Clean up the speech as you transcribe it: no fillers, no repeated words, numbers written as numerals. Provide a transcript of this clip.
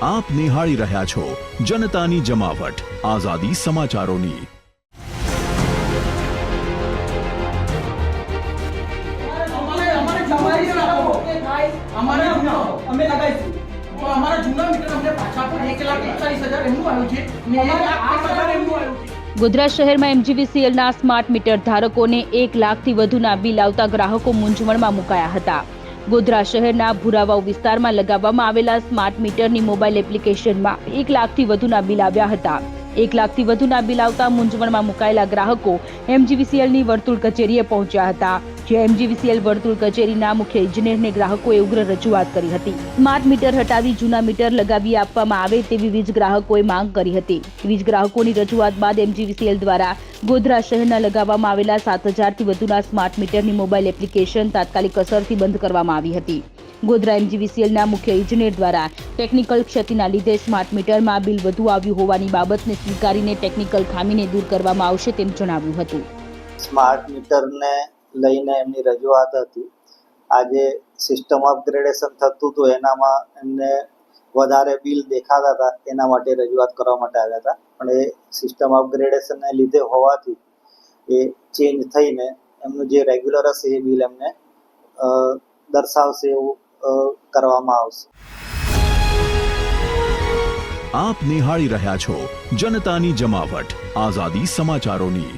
આપ નિહાળી રહ્યા છો જનતાની જમાવટ આઝાદી સમાચારોની। ગોધરા શહેરમાં એમજીવીસીએલના સ્માર્ટ મીટર ધારકોને 1 લાખથી વધુના બિલ આવતા ગ્રાહકો મૂંઝવણમાં મુકાયા હતા। ગોધરા શહેરના ભુરાવાવ વિસ્તારમાં લગાવવામાં આવેલા સ્માર્ટ મીટરની મોબાઈલ એપ્લિકેશનમાં 1 લાખથી વધુના બિલ આવ્યા હતા। 1 લાખથી વધુના બિલ આવતા મૂંઝવણમાં મુકાયેલા ગ્રાહકો એમજીવીસીએલની વર્તુળ કચેરીએ પહોંચ્યા હતા, જે એમજીવીસીએલ વર્તુળ કચેરીના મુખ્ય ઇજનેરને ગ્રાહકોએ ઉગ્ર રજૂઆત કરી હતી। સ્માર્ટ મીટર હટાવી જૂના મીટર લગાવી આપવામાં આવે તેવી વીજ ગ્રાહકોએ માંગ કરી હતી। વીજ ગ્રાહકોની રજૂઆત બાદ એમજીવીસીએલ દ્વારા ગોધરા શહેરના લગાવવામાં આવેલા 7000થી વધુના સ્માર્ટ મીટરની મોબાઈલ એપ્લિકેશન તાત્કાલિક અસરથી બંધ કરવામાં આવી હતી। ગોધરા એમજીવીસીએલના મુખ્ય ઇજનેર દ્વારા ટેકનિકલ ક્ષતિના લીધે સ્માર્ટ મીટરમાં બિલ વધુ આવ્યું હોવાની બાબતને સ્વીકારીને ટેકનિકલ ખામીને દૂર કરવામાં આવશે તેમ જણાવ્યું હતું। સ્માર્ટ મીટરને લઈને એમની રજૂઆત હતી। આજે સિસ્ટમ અપગ્રેડેશન થતું હતું, એનામાં એમને વધારે બિલ દેખાતા હતા, એના માટે રજૂઆત કરવા માટે આવ્યા હતા, પણ એ સિસ્ટમ અપગ્રેડેશનને લીધે હોવાથી એ ચેન્જ થઈને એમનું જે રેગ્યુલર હશે એ બિલ એમને દર્શાવશે એવું કરવામાં આવશે। આપ નિહાળી રહ્યા છો જનતાની જમાવટ આઝાદી સમાચારોની।